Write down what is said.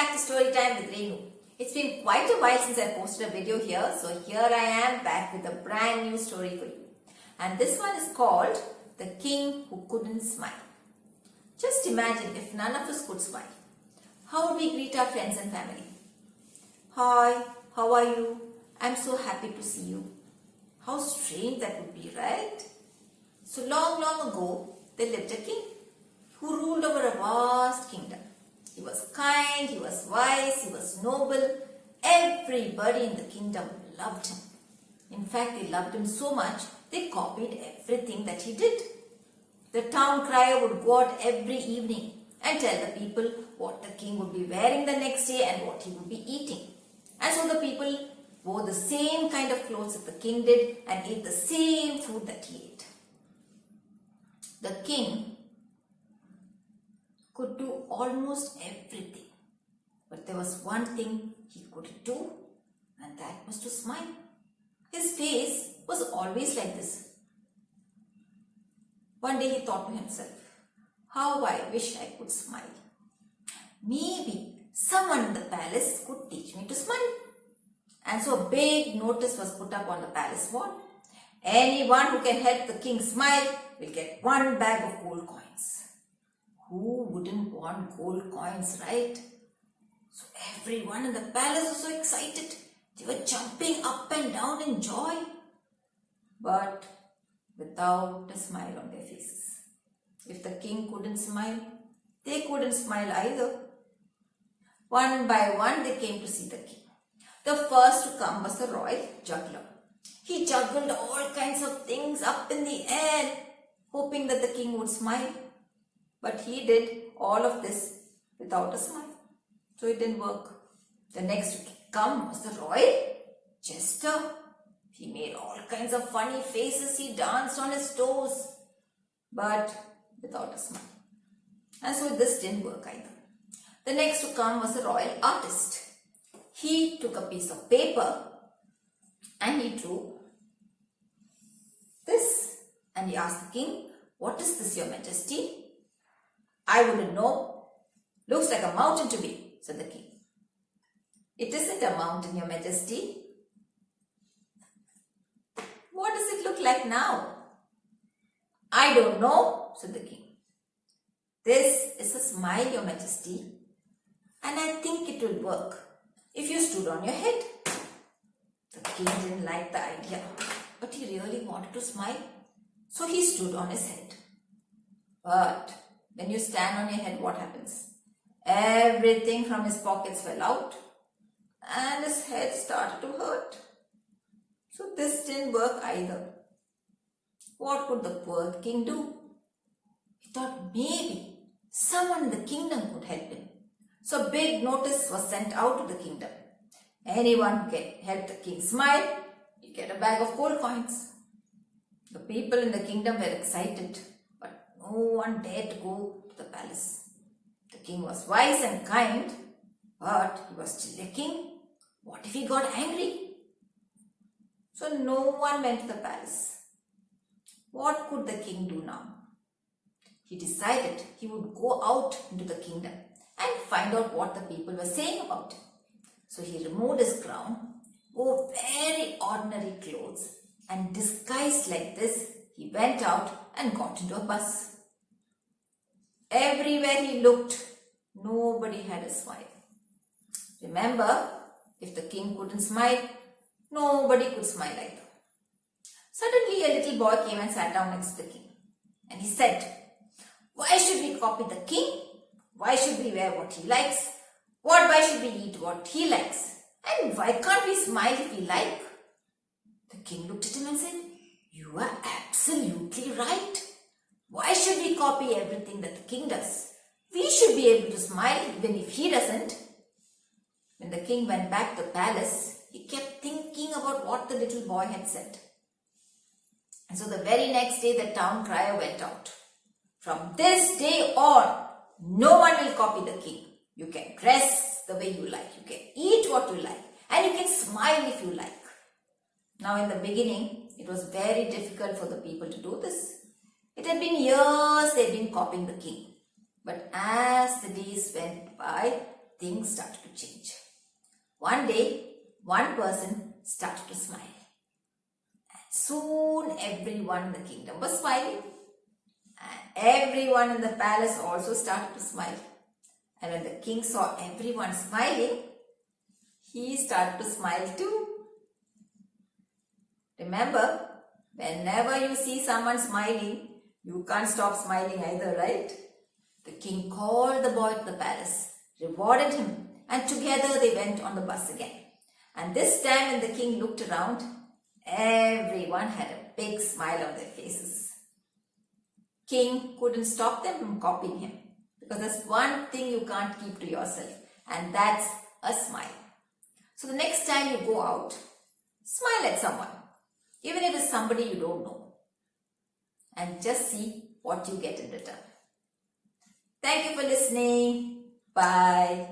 back to Storytime with Renu. It's been quite a while since I posted a video here, so here I am back with a brand new story for you. And this one is called The King Who Couldn't Smile. Just imagine if none of us could smile. How would we greet our friends and family? Hi, how are you? I'm so happy to see you. How strange that would be, right? So long ago, there lived a king who ruled over a vast kingdom. He was kind, he was wise, he was noble. Everybody in the kingdom loved him. In fact, they loved him so much, they copied everything that he did. The town crier would go out every evening and tell the people what the king would be wearing the next day and what he would be eating. And so the people wore the same kind of clothes that the king did and ate the same food that he ate. The king could do almost everything. But there was one thing he couldn't do, and that was to smile. His face was always like this. One day he thought to himself, how I wish I could smile. Maybe someone in the palace could teach me to smile. And so a big notice was put up on the palace wall. Anyone who can help the king smile will get 1 bag of gold coins. Who wouldn't want gold coins, right? So everyone in the palace was so excited. They were jumping up and down in joy, but without a smile on their faces. If the king couldn't smile, they couldn't smile either. One by one, they came to see the king. The first to come was the royal juggler. He juggled all kinds of things up in the air, hoping that the king would smile. But he did all of this without a smile. So it didn't work. The next to come was the royal jester. He made all kinds of funny faces. He danced on his toes, but without a smile. And so this didn't work either. The next to come was the royal artist. He took a piece of paper and he drew this. And he asked the king, "What is this, your majesty?" "I wouldn't know. Looks like a mountain to me," said the king. "It isn't a mountain, your majesty." "What does it look like now?" "I don't know," said the king. "This is a smile, your majesty, and I think it will work if you stood on your head." The king didn't like the idea, but he really wanted to smile, so he stood on his head. But when you stand on your head, what happens? Everything from his pockets fell out and his head started to hurt. So this didn't work either. What could the poor king do? He thought maybe someone in the kingdom could help him. So a big notice was sent out to the kingdom. Anyone who can help the king smile, you get a bag of gold coins. The people in the kingdom were excited, but no one dared to go to the palace. The king was wise and kind, but he was still a king. What if he got angry? So no one went to the palace. What could the king do now? He decided he would go out into the kingdom and find out what the people were saying about him. So he removed his crown, wore very ordinary clothes, and disguised like this, he went out and got into a bus. Everywhere he looked, nobody had a smile. Remember, if the king couldn't smile, nobody could smile either. Suddenly, a little boy came and sat down next to the king. And he said, "Why should we copy the king? Why should we wear what he likes? Why should we eat what he likes? And why can't we smile if we like?" The king looked at him and said, "You are absolutely right. Why should we copy everything that the king does? We should be able to smile even if he doesn't." When the king went back to the palace, he kept thinking about what the little boy had said. And so the very next day, the town crier went out. "From this day on, no one will copy the king. You can dress the way you like. You can eat what you like. And you can smile if you like." Now in the beginning, it was very difficult for the people to do this. It had been years they'd been copying the king. But as the days went by, things started to change. One day, one person started to smile. And soon everyone in the kingdom was smiling. And everyone in the palace also started to smile. And when the king saw everyone smiling, he started to smile too. Remember, whenever you see someone smiling, you can't stop smiling either, right? The king called the boy to the palace, rewarded him, and together they went on the bus again. And this time when the king looked around, everyone had a big smile on their faces. King couldn't stop them from copying him, because there's one thing you can't keep to yourself, and that's a smile. So the next time you go out, smile at someone, even if it's somebody you don't know, and just see what you get in return. Thank you for listening. Bye.